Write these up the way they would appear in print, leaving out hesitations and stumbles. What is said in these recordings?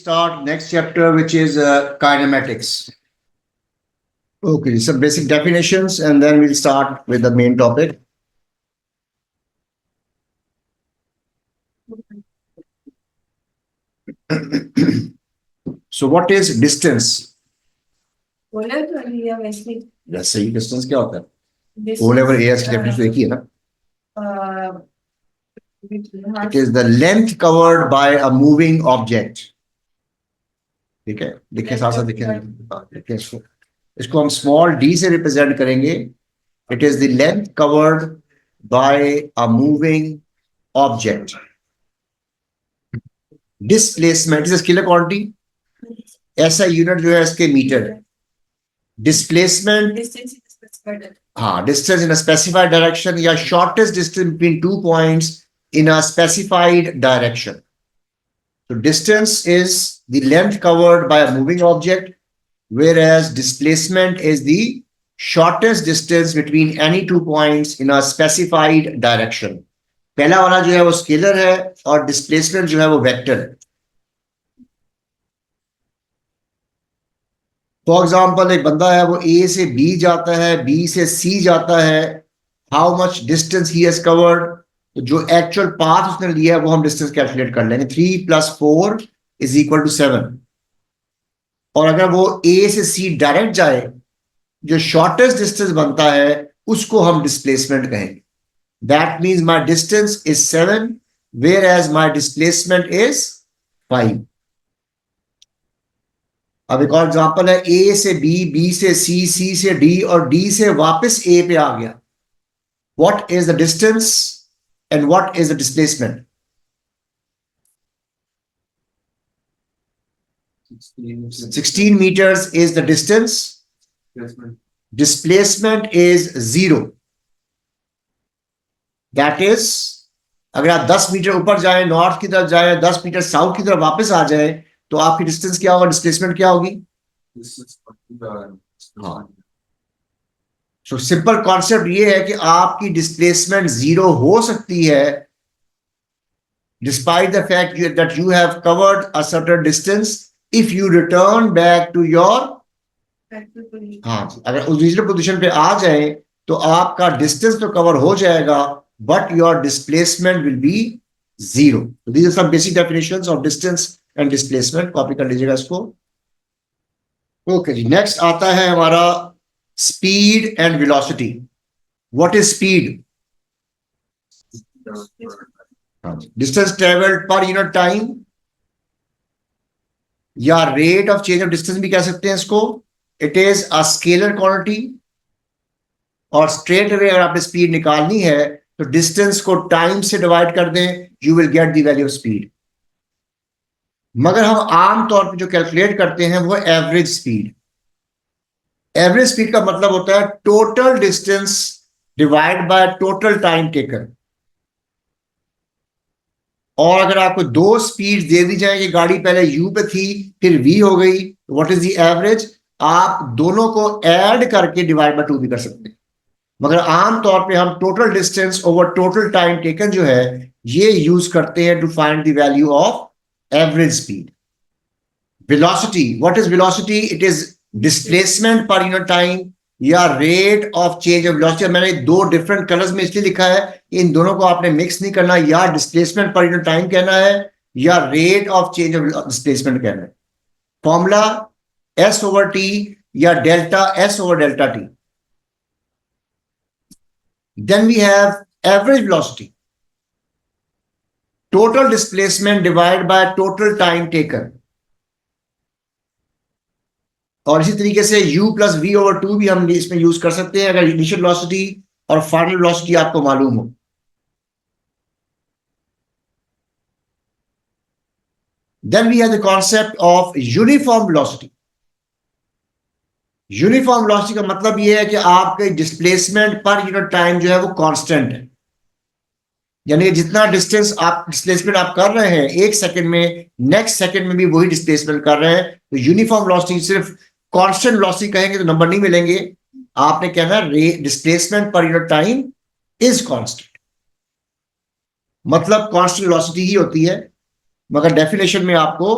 start next chapter, which is kinematics. Okay, some basic definitions, and then we'll start with the main topic. So, what is distance? वैसे ही distance क्या होता है? O level AS की definition एक ही है ना? It is the length covered by a moving object. ठीक है, लिखे साथ साथ लिखे इसको हम small d से represent करेंगे. It is the length covered by a moving object. Displacement is a scalar quantity. ऐसा यूनिट जो है इसके metre. Displacement, distance in a specified direction या shortest distance between 2 points in a specified direction. So distance is the length covered by a moving object, whereas displacement is the shortest distance between any 2 points in a specified direction. पहला वाला जो है वो scalar है और displacement जो है वो वेक्टर है. फॉर एग्जाम्पल एक बंदा है वो ए से बी जाता है, बी से सी जाता है. How much distance he has covered, तो जो एक्चुअल पाथ उसने लिया है वो हम डिस्टेंस कैलकुलेट कर लेंगे. 3 + 4 = 7. और अगर वो ए से सी डायरेक्ट जाए, जो शॉर्टेस्ट डिस्टेंस बनता है उसको हम डिस्प्लेसमेंट कहेंगे. That means my distance is 7 whereas my displacement is 5. अब एक और एग्जांपल है, ए से बी, बी से सी, सी से डी और डी से वापस ए पे आ गया. What is the distance and what is the displacement? 16 meters is the distance. Displacement is 0. That is, अगर आप 10 मीटर ऊपर जाए, नॉर्थ की तरफ जाए, 10 मीटर साउथ की तरफ वापस आ जाए, तो आपकी डिस्टेंस क्या होगा, डिस्प्लेसमेंट क्या होगी? हाँ. सो सिंपल कॉन्सेप्ट ये है कि आपकी डिस्प्लेसमेंट 0 हो सकती है despite the fact that you have covered a certain distance if you return back to your. हाँ, अगर ओरिजिनल पोजीशन पे आ जाए तो आपका डिस्टेंस तो कवर हो जाएगा, but your displacement will be 0. So these are some basic definitions of distance and displacement. Copy कर लीजिएगा इसको. ओके जी, नेक्स्ट आता है हमारा speed and velocity. What is speed? Distance travelled per unit time या rate of change of distance भी कह सकते हैं इसको. It is a scalar quantity और स्ट्रेट अवे अगर आपने स्पीड निकालनी है तो डिस्टेंस को टाइम से डिवाइड कर दें, you will get the value of speed. मगर हम आम तौर पे जो कैलकुलेट करते हैं वो एवरेज स्पीड. एवरेज स्पीड का मतलब होता है total distance divide by total time taken. और अगर आपको 2 स्पीड दे दी जाए कि गाड़ी पहले यू पे थी फिर वी हो गई, व्हाट इज द एवरेज? आप दोनों को ऐड करके डिवाइड बाय 2 भी कर सकते हैं. मगर आमतौर पे हम total distance over total time taken जो है ये यूज करते हैं to find the value of average speed. Velocity, what is velocity? It is displacement per unit time या rate of change of velocity. मैंने 2 डिफरेंट कलर्स में इसलिए लिखा है, इन दोनों को आपने मिक्स नहीं करना. या डिस्प्लेसमेंट पर यूनिट टाइम कहना है या rate of change of displacement कहना है. फॉर्मूला S/T या delta S/Δt. Then we have average velocity. Total displacement divided by total time taken. और इसी तरीके से u + v/2 भी हम इसमें यूज कर सकते हैं अगर इनिशियल वेलोसिटी और फाइनल वेलोसिटी आपको मालूम हो. Then we have the concept of uniform velocity. Uniform velocity का मतलब यह है कि आपके डिस्प्लेसमेंट पर यूनिट टाइम जो है वो कांस्टेंट है. यानी जितना डिस्टेंस आप डिस्प्लेसमेंट आप कर रहे हैं 1 सेकंड में, नेक्स्ट सेकंड में भी वही डिस्प्लेसमेंट कर रहे हैं. तो यूनिफॉर्म वेलोसिटी सिर्फ कांस्टेंट वेलोसिटी कहेंगे तो नंबर नहीं मिलेंगे. आपने कहना displacement per unit time is constant, मतलब कांस्टेंट वेलोसिटी ही होती है. मगर डेफिनेशन में आपको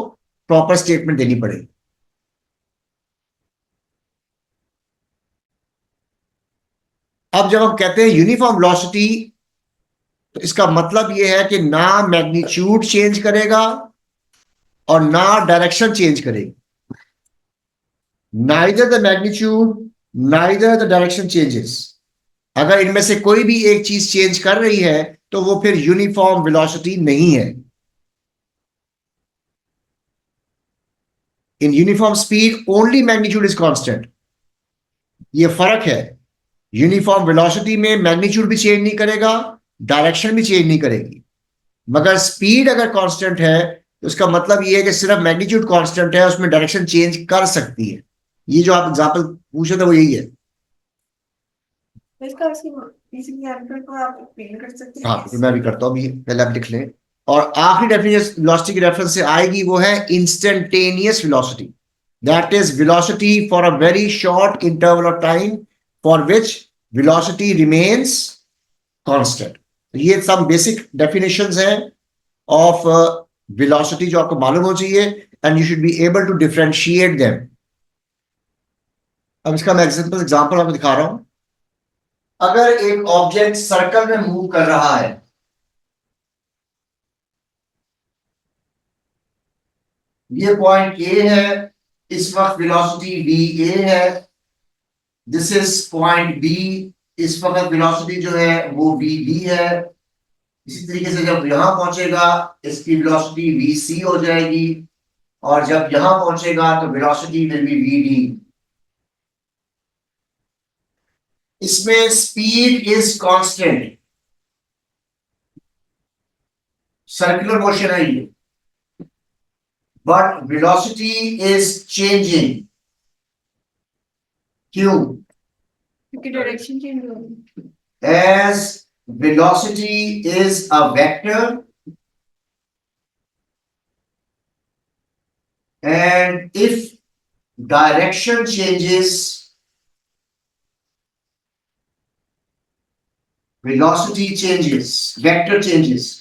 प्रॉपर स्टेटमेंट देनी पड़ेगी। अब जब हम कहते हैं यूनिफॉर्म वेलोसिटी, तो इसका मतलब यह है कि ना मैग्नीट्यूड चेंज करेगा और ना डायरेक्शन चेंज करेगी। Neither the magnitude neither the direction changes. अगर इनमें से कोई भी एक चीज चेंज कर रही है तो वो फिर यूनिफॉर्म वेलोसिटी नहीं है। In uniform speed only magnitude is constant. ये फर्क है। यूनिफॉर्म वेलोसिटी में मैग्नीट्यूड भी चेंज नहीं करेगा, डायरेक्शन भी चेंज नहीं करेगी। मगर स्पीड अगर कांस्टेंट है तो उसका मतलब ये है कि सिर्फ मैग्नीट्यूड कांस्टेंट है, उसमें डायरेक्शन चेंज कर सकती है। ये जो आप एग्जांपल पूछे थे वो यही है। इसका इसी एग्जांपल को आप एक्सप्लेन कर सकते हैं? हाँ, तो मैं भी करता हूँ, पहले आप लिख लें। और आखिरी डेफिनेशन वेलोसिटी की रेफरेंस से आएगी, वो है instantaneous velocity. That is velocity for a very short interval of time for which velocity remains constant. ये सब बेसिक डेफिनेशंस हैं ऑफ वेलोसिटी जो आपको मालूम हो चाहिए, and you should be able to differentiate them. अब इसका मैं एग्जांपल आपको दिखा रहा हूं। अगर एक ऑब्जेक्ट सर्कल में मूव कर रहा है, ये पॉइंट ए है, इस वक्त वेलोसिटी वी ए है। दिस इज पॉइंट बी, इस वक्त वेलोसिटी जो है वो वी बी है। इसी तरीके से जब यहां पहुंचेगा इसकी वेलोसिटी वी सी हो जाएगी, और जब यहां पहुंचेगा तो velocity will be v d. इसमें speed is constant, circular motion है ये, बट वेलोसिटी इज चेंजिंग। क्यों? क्योंकि डायरेक्शन चेंज हो रही As velocity is a vector and if direction changes, velocity changes, vector changes।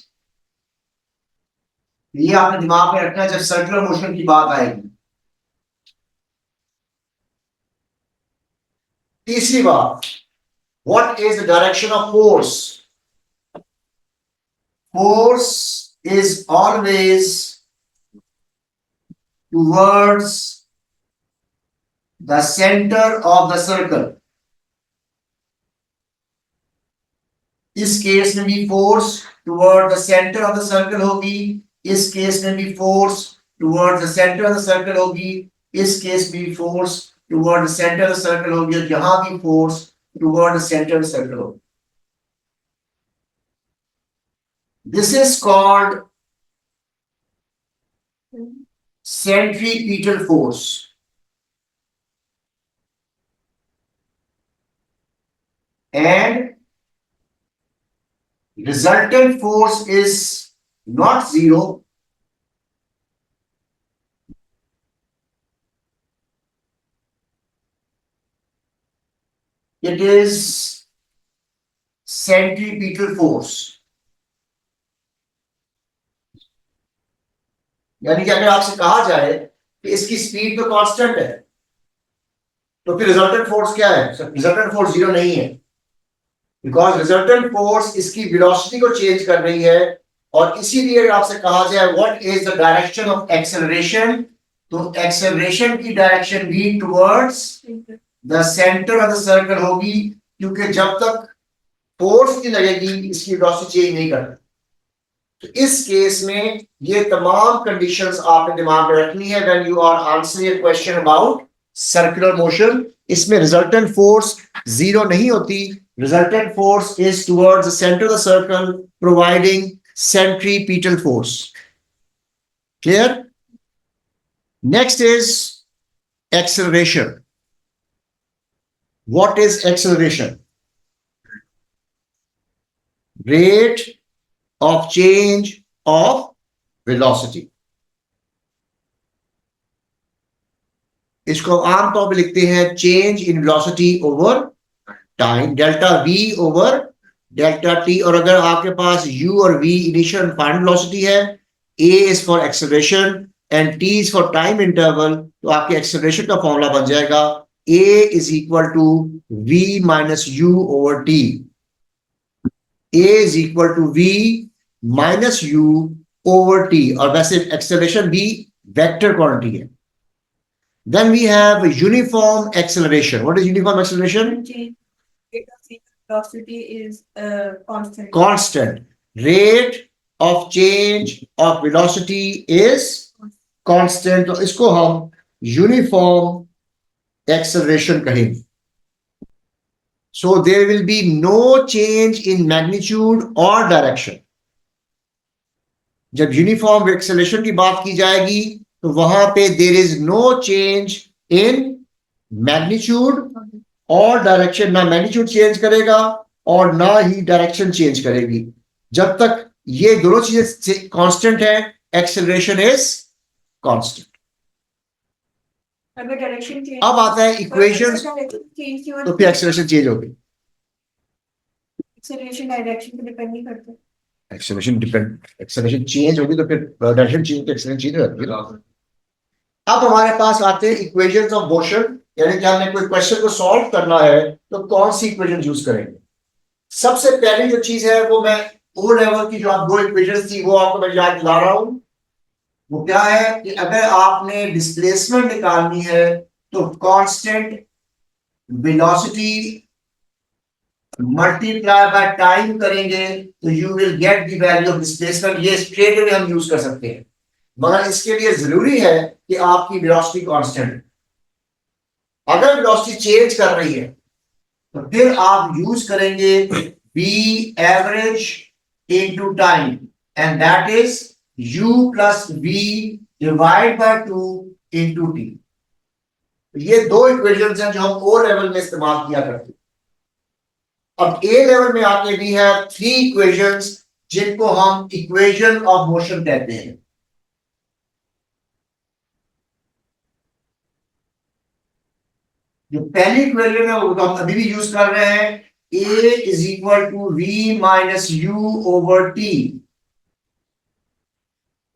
ये आपने दिमाग में रखना है जब सर्कुलर मोशन की बात आएगी। तीसरी बात, what is the direction of force? Force is always towards the center of the circle। इस केस में भी force toward the centre of the circle होगी, इस केस में भी force toward the centre of the circle होगी, इस case में भी force toward the centre of the circle होगी, और यहां भी force toward the centre of the circle होगी। This is called centripetal force. And resultant force is not zero, it is centripetal force। यानी कि अगर आपसे कहा जाए कि इसकी स्पीड तो कांस्टेंट है, तो फिर रिजल्टेंट फोर्स क्या है? रिजल्टेंट फोर्स जीरो नहीं है, बिकॉज रिजल्टेंट फोर्स इसकी वेलोसिटी को चेंज कर रही है। और इसीलिए अगर आपसे कहा जाए what is the direction of acceleration, तो एक्सेलरेशन की डायरेक्शन भी towards the centre of the circle होगी, क्योंकि जब तक फोर्स नहीं लगेगी इसकी वेलोसिटी चेंज नहीं करती। तो इस केस में ये तमाम कंडीशंस आपने दिमाग में रखनी है when you are answering a question about circular motion. इसमें रिजल्टेंट फोर्स जीरो नहीं होती, resultant force is towards the center of the circle, providing centripetal force। Clear? Next is acceleration। What is acceleration? Rate of change of velocity। इसको आमतौर पर लिखते हैं change in velocity over time, delta V over delta T. और अगर आपके पास u और v इनिशियल फाइनल वेलोसिटी है, a is for acceleration and t is for time interval, तो आपके एक्सेलरेशन का फॉर्मूला बन जाएगा a is equal to v minus u over t. a is equal to v minus u over t, और वैसे acceleration भी vector quantity है. Then we have uniform acceleration. What is uniform acceleration? Rate of change of velocity is constant. Constant. Rate of change of velocity is constant. तो इसको हम uniform acceleration कहेंगे. So there will be no change in magnitude or direction. जब uniform acceleration की बात की जाएगी तो वहां पे there is no change in magnitude और डायरेक्शन. ना मैग्नीट्यूड चेंज करेगा और ना ही डायरेक्शन चेंज करेगी. जब तक ये दोनों चीजें कांस्टेंट है, एक्सेलरेशन इज कांस्टेंट. अगर डायरेक्शन चेंज, अब आता है इक्वेशंस, तो फिर एक्सेलरेशन चेंज होगी. एक्सेलरेशन डायरेक्शन पे डिपेंड नहीं करता. एक्सेलरेशन चेंज होगी तो फिर डायरेक्शन चेंज, एक्सेलरेशन चेंज हो जाती है. अब हमारे पास आते हैं इक्वेशंस ऑफ मोशन, यानी कि हमने कोई क्वेश्चन को सॉल्व करना है तो कौन सी इक्वेशन यूज करेंगे. सबसे पहली जो चीज है वो मैं ओ लेवल की जो आप दो इक्वेशंस थी वो आपको मैं याद दिला रहा हूं. वो क्या है कि अगर आपने डिस्प्लेसमेंट निकालनी है तो constant velocity multiply by time करेंगे तो you will get the value of displacement. ये स्ट्रेट अवे हम यूज कर सकते हैं, मगर इसके लिए जरूरी है कि आपकी वेलोसिटी कांस्टेंट है. अगर वेलोसिटी चेंज कर रही है तो फिर आप यूज करेंगे v average into time, and that is u plus v divide by 2 into t. ये दो इक्वेशंस हैं जो हम ओ लेवल में इस्तेमाल किया करते हैं. अब ए लेवल में आके भी है 3 इक्वेशंस जिनको हम इक्वेशन ऑफ मोशन कहते हैं. जो पहली इक्वेशन है वो तो हम अभी भी यूज कर रहे हैं, a is equal to v minus U over T.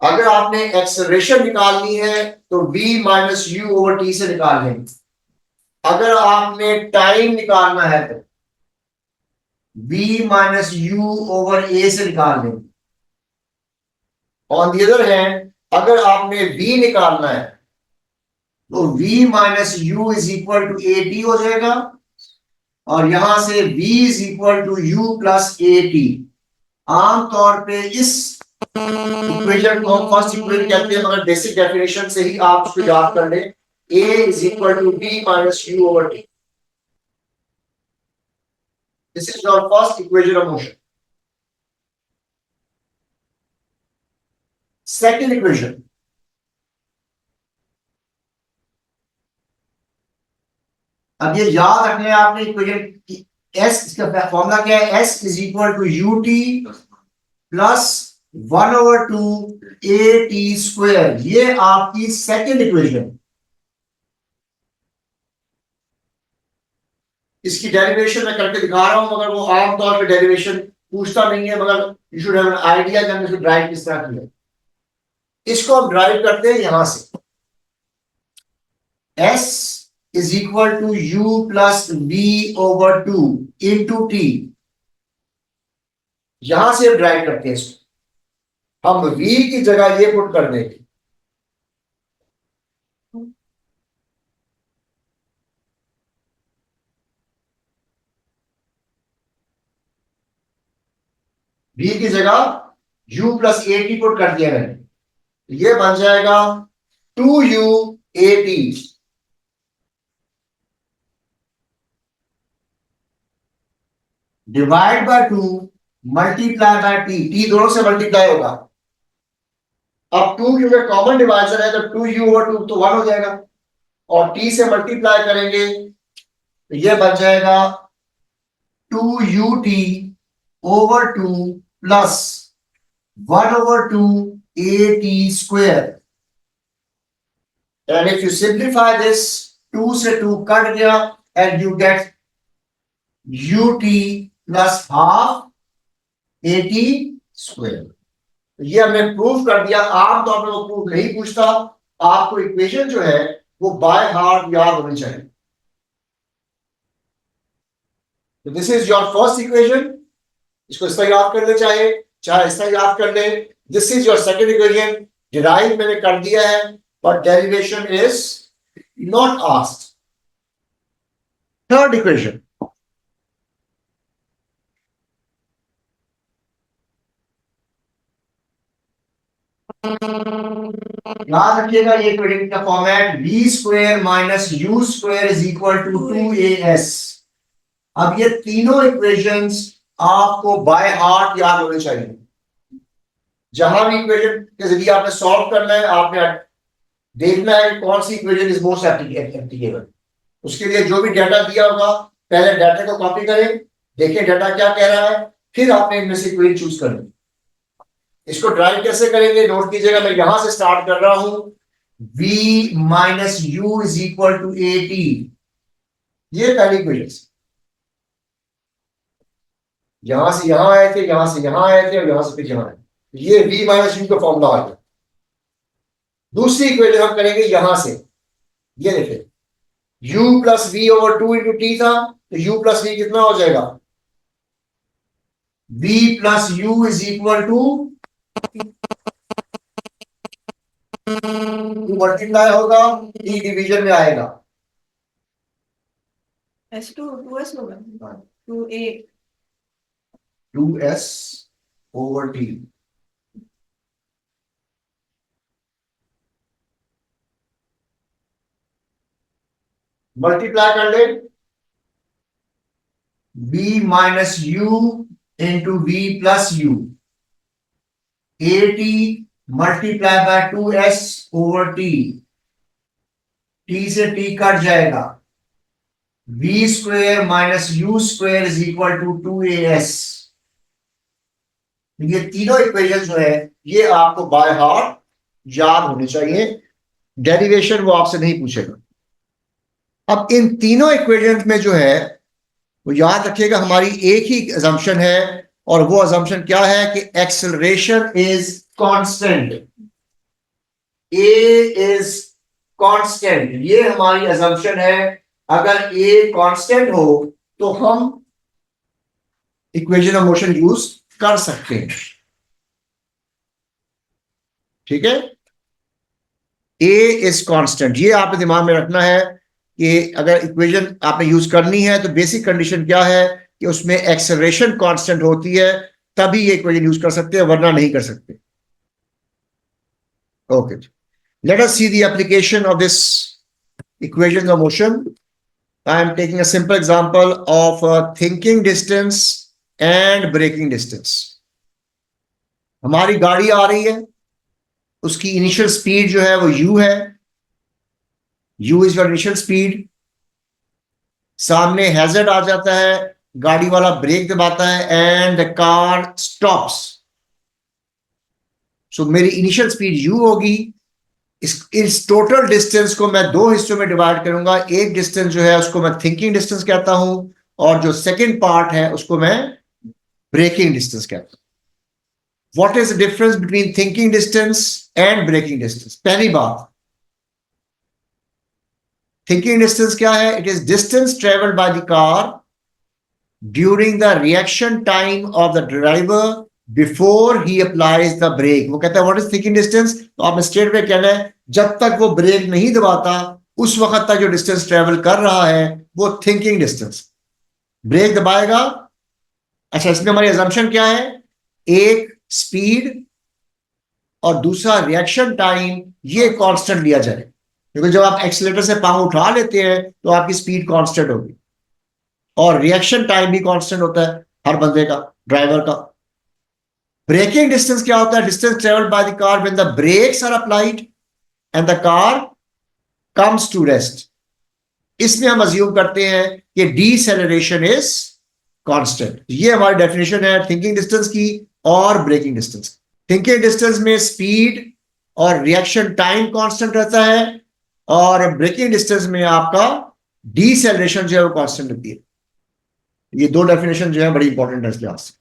अगर आपने एक्सेलरेशन निकालनी है तो v minus U over T से निकाल लेंगे. अगर आपने टाइम निकालना है तो v minus U over a से निकाल लेंगे. ऑन द अदर हैंड अगर आपने v निकालना है तो v minus U is equal to A T हो जाएगा, और यहां से v is equal to U plus A T. आमतौर पे इस इक्वेशन को हम फर्स्ट इक्वेशन कहते हैं, मगर बेसिक डेफिनेशन से ही आप उसको याद कर लें. a is equal to v minus U over T. This is our first equation of motion. Second equation, अब ये याद रखना है आपने इक्वेशन की s, इसका फॉर्मूला क्या है, s is equal to U T plus 1 over 2 A T square. ये आपकी सेकंड इक्वेशन. इसकी डेरिवेशन मैं करके दिखा रहा हूं, मगर वो आमतौर पे डेरिवेशन पूछता नहीं है, मगर you should have an idea कि हमने ड्राइव किस तरह किया. इसको हम ड्राइव करते हैं यहां से. s is equal to u plus v over 2 into t. यहां से हम ड्राइव करते हैं इसको. हम v की जगह ये पुट कर देंगे. v की जगह u plus A T put कर दिया मैंने. ये बन जाएगा 2u a t divide by 2 multiply by T. T दोनों से मल्टीप्लाई होगा. अब 2 क्योंकि कॉमन डिवाइजर है तो 2u ओवर 2 तो 1 हो जाएगा, और t से मल्टीप्लाई करेंगे तो यह बन जाएगा 2ut over 2 plus 1 over 2 at square. And if you simplify this, 2 से 2 कट गया and you get ut plus half at square. ये हमने प्रूफ कर दिया। आमतौर पर वो प्रूफ नहीं पूछता, आपको इक्वेशन जो है वो बाय हार्ट याद होनी चाहिए। तो this is your first equation, इसको इस तरह याद कर ले, चाहे चाहे इस तरह याद कर ले। This is your second equation, derive मैंने कर दिया है, but derivation is not asked. Third equation, याद रखिएगा ये इक्वेशन का format, B square minus U square is equal to 2as। अब ये तीनों इक्वेशंस आपको बाय हार्ट याद होने चाहिए। जहां भी इक्वेशन के जरिए आपने सॉल्व करना है, आपने देखना है कौन सी इक्वेशन इज मोस्ट एप्लीकेबल। उसके लिए जो भी डाटा दिया होगा, पहले डाटा को कॉपी करें, देखें डाटा क्या कह रहा है, फिर आपने इनमें से इक्वेशन चूज करनी। इसको ड्राइव कैसे करेंगे, नोट कीजिएगा, मैं यहां से स्टार्ट कर रहा हूं। v minus U is equal to A T, ये पहली इक्वेशन। यहां से यहां आए थे, यहां से यहां आए थे, और यहां से फिर यहां आए, ये v माइनस यू का फॉर्मूला आ गया। दूसरी इक्वेशन हम करेंगे यहां से, ये देखिए u plus V over 2 into T था, तो u प्लस वी कितना हो जाएगा, v plus U is equal to multiply होगा, टी डिवीजन में आएगा, S2 2s होगा 2a 2s over T. Multiply कर ले, v minus U into V plus U, A T multiply by 2s over T, T से T cut जाएगा, v square minus U square is equal to 2as। ये तीनों equation जो है ये आपको बाय हार्ट याद होने चाहिए, डेरिवेशन वो आपसे नहीं पूछेगा। अब इन तीनों इक्वेशंस में जो है वो याद रखिएगा, हमारी एक ही अजम्पशन है, और वो अजम्पशन क्या है कि acceleration is constant, A is constant, ये हमारी अजम्पशन है। अगर ए कांस्टेंट हो तो हम इक्वेशन ऑफ मोशन यूज कर सकते हैं, ठीक है। ए इज कांस्टेंट, ये आपने दिमाग में रखना है कि अगर इक्वेशन आपने यूज करनी है तो बेसिक कंडीशन क्या है कि उसमें एक्सेलरेशन कांस्टेंट होती है, तभी ये इक्वेशन यूज कर सकते हैं, वरना नहीं कर सकते। Okay, let us see the application of this equation of motion. I am taking a simple example of thinking distance and braking distance. हमारी गाड़ी आ रही है, उसकी इनिशियल स्पीड जो है वो u है, u is your initial speed. सामने हैजर्ड आ जाता है, गाड़ी वाला ब्रेक दबाता है एंड द कार स्टॉप्स। सो मेरी इनिशियल स्पीड u होगी। इस टोटल डिस्टेंस को मैं दो हिस्सों में डिवाइड करूंगा। एक डिस्टेंस जो है उसको मैं थिंकिंग डिस्टेंस कहता हूं, और जो सेकंड पार्ट है उसको मैं ब्रेकिंग डिस्टेंस कहता हूं। What is the difference between thinking distance and braking distance? पहली बात, थिंकिंग डिस्टेंस क्या है? It is distance travelled by the car during the reaction time of the driver before he applies the brake. वो कहता है what is thinking distance, तो आपने straight में कहना है जब तक वो ब्रेक नहीं दबाता उस वक्त तक जो डिस्टेंस ट्रेवल कर रहा है वो थिंकिंग डिस्टेंस। ब्रेक दबाएगा, अच्छा इसमें हमारी अजम्पशन क्या है? एक स्पीड और दूसरा रिएक्शन टाइम, ये कांस्टेंट लिया जाए, क्योंकि जब आप एक्सीलरेटर से पांव उठा लेते हैं तो आपकी स्पीड कांस्टेंट होगी, और रिएक्शन टाइम भी कांस्टेंट होता है हर बंदे का, ड्राइवर का। ब्रेकिंग डिस्टेंस क्या होता है? Distance travelled by the car when the brakes are applied and the car comes to rest. इसमें हम अज्यूम करते हैं कि डीसेलरेशन इज कांस्टेंट। ये हमारी डेफिनेशन है थिंकिंग डिस्टेंस की और ब्रेकिंग डिस्टेंस। थिंकिंग डिस्टेंस में स्पीड और रिएक्शन टाइम कांस्टेंट रहता है, और ब्रेकिंग डिस्टेंस में आपका डीसेलरेशन जो है वो कांस्टेंट रहती है। ये दो डेफिनेशन जो है बड़ी इंपॉर्टेंट है इस लिहाज से।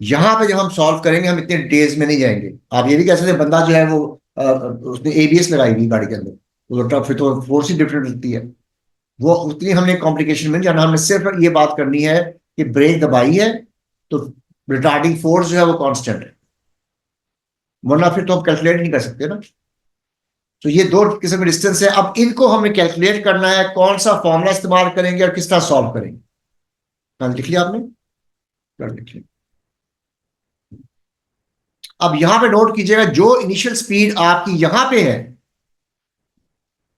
यहां पे जब हम सॉल्व करेंगे हम इतने डिटेल्स में नहीं जाएंगे। आप ये भी कह सकते हैं बंदा जो है वो उसने एबीएस लगाई हुई गाड़ी के अंदर, तो फिर तो फोर्स ही डिफरेंट होती है। वो उतनी हमने कॉम्प्लिकेशन में नहीं जाना, हमने सिर्फ ये बात करनी है कि ब्रेक दबाई है तो रिटार्डिंग फोर्स जो है वो कांस्टेंट है, वरना फिर तो हम कैलकुलेट नहीं कर सकते ना। तो ये दो किस्म के डिस्टेंस है, अब इनको हमें कैलकुलेट करना है, कौन सा फॉर्मूला इस्तेमाल करेंगे और किस तरह सॉल्व करेंगे। कल लिख लिया आपने? कल लिख लिया। अब यहां पे नोट कीजिएगा, जो इनिशियल स्पीड आपकी यहां पे है,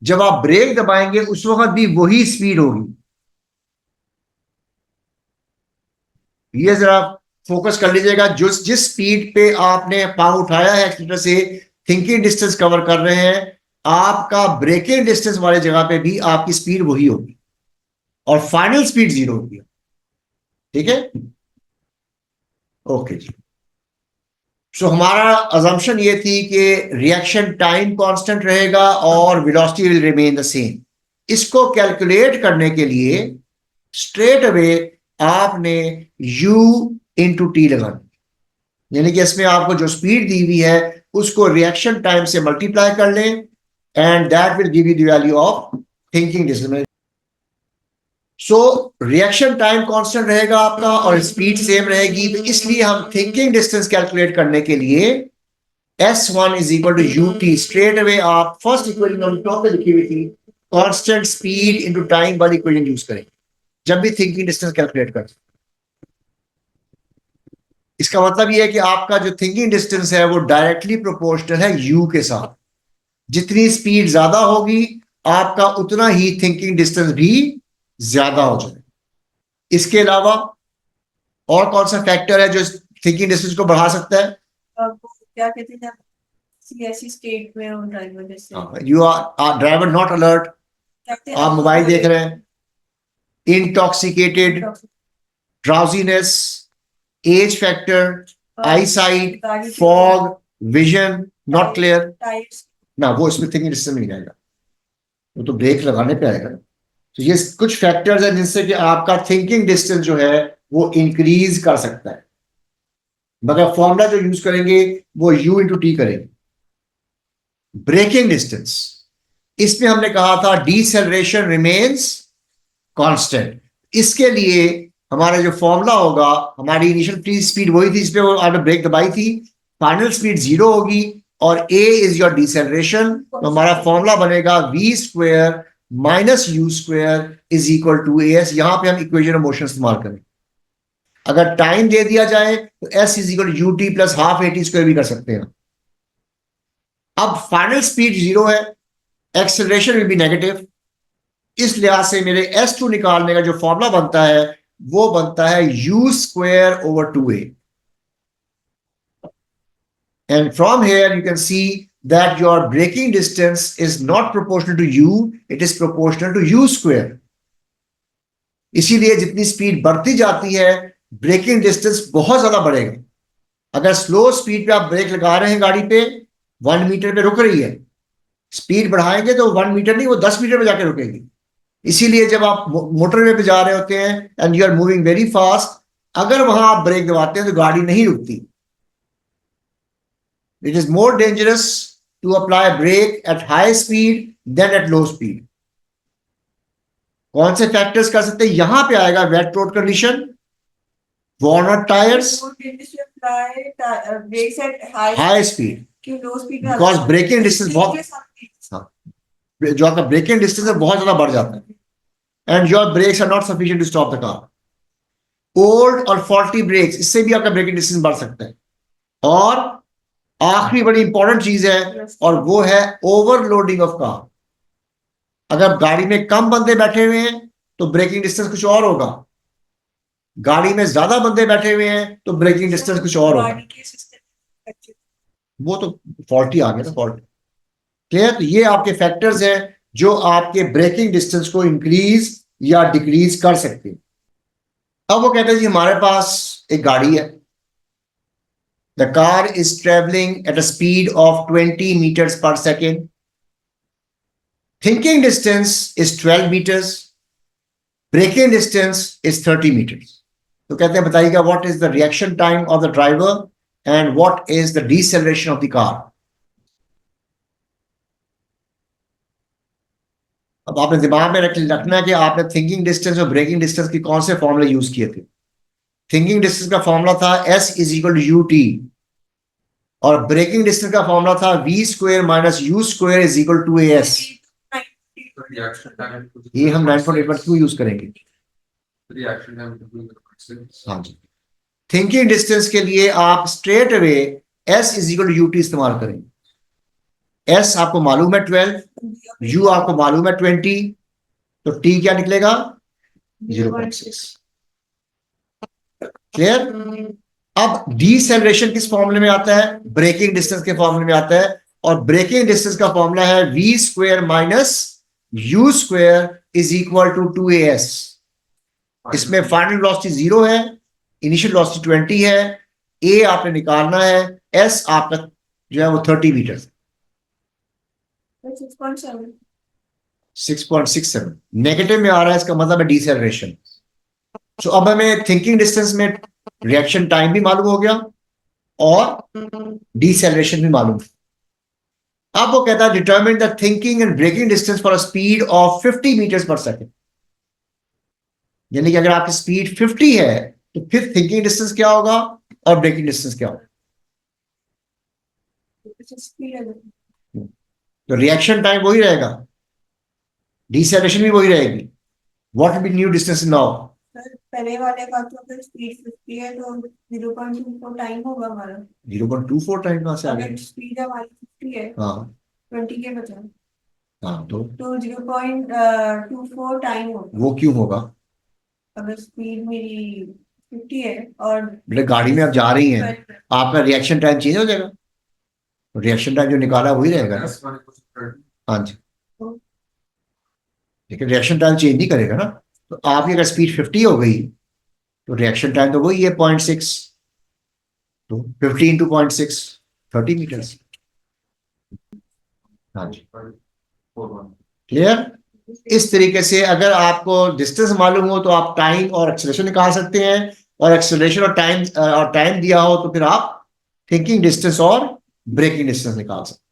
जब आप ब्रेक दबाएंगे उस वक्त भी वही स्पीड होगी। ये जरा फोकस कर लीजिएगा, जो जिस स्पीड पे आपने पाँव उठाया है एक्सीलरेटर से, थिंकिंग डिस्टेंस कवर कर रहे हैं, आपका ब्रेकिंग डिस्टेंस वाली जगह पे भी आपकी स्पीड वही होगी और फाइनल स्पीड 0 होगी। ठीक है, ओके जी। सो हमारा अजम्पशन ये थी कि रिएक्शन टाइम कांस्टेंट रहेगा और velocity will remain the same. इसको कैलकुलेट करने के लिए स्ट्रेट अवे आपने u इंटू टी लगाना, यानी कि इसमें आपको जो स्पीड दी हुई है उसको रिएक्शन टाइम से मल्टीप्लाई कर लें and that will give you the value of thinking distance. So reaction time constant रहेगा आपका और स्पीड सेम रहेगी, तो इसलिए हम थिंकिंग डिस्टेंस कैलकुलेट करने के लिए S1 is equal to U T, straight away आप फर्स्ट इक्वेशन हम टॉप पे लिखी हुई थी कांस्टेंट स्पीड इनटू टाइम वाली इक्वेशन यूज करें जब भी थिंकिंग डिस्टेंस कैलकुलेट करते। इसका मतलब यह है कि आपका जो थिंकिंग डिस्टेंस है वो डायरेक्टली प्रोपोर्शनल है यू के साथ। जितनी स्पीड ज्यादा होगी आपका उतना ही थिंकिंग डिस्टेंस भी ज्यादा हो जाए। इसके अलावा और कौन सा फैक्टर है जो थिंकिंग डिस्टेंस को बढ़ा सकता है? क्या कहते हैं ऐसी स्टेट में हो ड्राइवर जैसे you are driver not alert, आप मोबाइल देख रहे हैं, intoxicated, drowsiness, age factor, eyesight, fog, vision not clear, ना वो इसमें थिंकिंग डिस्टेंस में नहीं आएगा, वो तो ब्रेक लगाने पे आएगा। तो ये कुछ फैक्टर्स हैं जिनसे कि आपका थिंकिंग डिस्टेंस जो है वो इंक्रीज कर सकता है, मगर फॉर्मूला जो यूज करेंगे वो u इंटू टी करेंगे। ब्रेकिंग डिस्टेंस, इसमें हमने कहा था डिसेलरेशन रिमेन्स कांस्टेंट। इसके लिए हमारा जो फॉर्मूला होगा, हमारी इनिशियल फ्री स्पीड वही थी जिसपे वो आपने ब्रेक दबाई थी, फाइनल स्पीड 0 होगी और a इज योर डिसेलरेशन, तो हमारा फॉर्मूला बनेगा v square minus U square is equal to as। यहां पे हम इक्वेशन ऑफ मोशन इस्तेमाल करें। अगर टाइम दे दिया जाए तो s is equal you T plus half A T square भी कर सकते हैं। अब फाइनल स्पीड 0 है, एक्सेलरेशन विल बी नेगेटिव, इस लिहाज से मेरे S2 निकालने का जो फॉर्मूला बनता है वो बनता है u square over 2a, and from here you can see that your braking distance is not proportional to u, it is proportional to u square। इसीलिए जितनी स्पीड बढ़ती जाती है ब्रेकिंग डिस्टेंस बहुत ज्यादा बढ़ेगा। अगर स्लो स्पीड पे आप ब्रेक लगा रहे हैं, गाड़ी पे 1 मीटर पे रुक रही है, स्पीड बढ़ाएंगे तो 1 मीटर नहीं वो 10 मीटर पे जाके रुकेगी। इसीलिए जब आप मोटरवे पे जा रहे होते हैं and you are moving very fast, अगर वहां आप ब्रेक दबाते हैं तो गाड़ी नहीं रुकती। It is more dangerous to apply brake at high speed than at low speed. कौन से फैक्टर्स कर सकते हैं? यहां पे आएगा wet road condition, worn tyres, high speed, because braking distance बहुत, जो आपका ब्रेकिंग डिस्टेंस है बहुत ज्यादा बढ़ जाता है and your brakes are not sufficient to stop the car. Old और फॉल्टी ब्रेक्स, इससे भी आपका ब्रेकिंग डिस्टेंस बढ़ सकता है। और आखिरी बड़ी इंपॉर्टेंट चीज है और वो है ओवरलोडिंग ऑफ कार। अगर गाड़ी में कम बंदे बैठे हुए हैं तो ब्रेकिंग डिस्टेंस कुछ और होगा, गाड़ी में ज्यादा बंदे बैठे हुए हैं तो ब्रेकिंग डिस्टेंस कुछ और होगा। वो तो फॉल्टी आ गया ना, फॉल्ट क्लियर। तो ये आपके फैक्टर्स हैं जो आपके ब्रेकिंग डिस्टेंस को इंक्रीज या डिक्रीज कर सकते हैं। अब वो कहते हैं जी हमारे पास एक गाड़ी है, the car is travelling at a speed of 20 metres पर second, thinking distance is 12 meters, braking distance is 30 meters। तो कहते हैं बताइएगा what is the reaction time of the driver and what is the deceleration of the car. अब आपने दिमाग में रखना है कि आपने थिंकिंग डिस्टेंस और ब्रेकिंग डिस्टेंस की कौन से फॉर्मूले यूज किए थे। थिंकिंग डिस्टेंस का फॉर्मूला था S is equal to U T, और ब्रेकिंग डिस्टेंस का फॉर्मूला था V square minus U square is equal to AS। ये हम 9.81 क्यों यूज करेंगे? हाँ जी, थिंकिंग डिस्टेंस के लिए आप straight away S is equal to U T इस्तेमाल करेंगे। S आपको मालूम है 12, U आपको मालूम है 20, तो T क्या निकलेगा? 0.6। क्लियर? अब डिसेलरेशन किस फॉर्मूले में आता है? ब्रेकिंग डिस्टेंस के फॉर्मूले में आता है, और ब्रेकिंग डिस्टेंस का फॉर्मूला है V square minus U square is equal to 2AS। इसमें फाइनल वेलोसिटी 0 है, इनिशियल वेलोसिटी 20 है, A आपने निकालना है, S आपका जो है वो 30 मीटर, 6.67 नेगेटिव में आ रहा है, इसका मतलब है डिसेलरेशन। तो अब हमें थिंकिंग डिस्टेंस में रिएक्शन टाइम भी मालूम हो गया और डिसेलरेशन भी मालूम। अब वो कहता है determine the thinking and braking distance for a speed of 50 metres पर सेकेंड। यानी कि अगर आपकी स्पीड 50 है तो फिर थिंकिंग डिस्टेंस क्या होगा और ब्रेकिंग डिस्टेंस क्या होगा? तो रिएक्शन टाइम वही रहेगा, डिसेलरेशन भी वही रहेगी। What will be new distance now? पहले वाले का तो अगर स्पीड 50 है तो 0.24 टाइम होगा हमारा। 0.24 टाइम कहां से आ अगर गया? स्पीड हमारी 50 है, हाँ 20 के बजाय, हाँ, तो 0.24 टाइम होगा। वो क्यों होगा? अगर स्पीड मेरी 50 है और बेटा गाड़ी में आप जा रही हैं, आपका रिएक्शन टाइम चेंज हो जाएगा? रिएक्शन टाइम जो निकाला वही रहेगा ना। हाँ जी, लेकिन रिएक्शन टाइम चेंज नहीं करेगा ना। तो आपकी अगर स्पीड 50 हो गई तो रिएक्शन टाइम तो वही है 0.6, तो 50 इंटू 0.6 30 मीटर्स। हाँ जी, क्लियर? इस तरीके से अगर आपको डिस्टेंस मालूम हो तो आप टाइम और एक्सेलरेशन निकाल सकते हैं, और एक्सेलरेशन और टाइम दिया हो तो फिर आप थिंकिंग डिस्टेंस और ब्रेकिंग डिस्टेंस निकाल सकते हैं।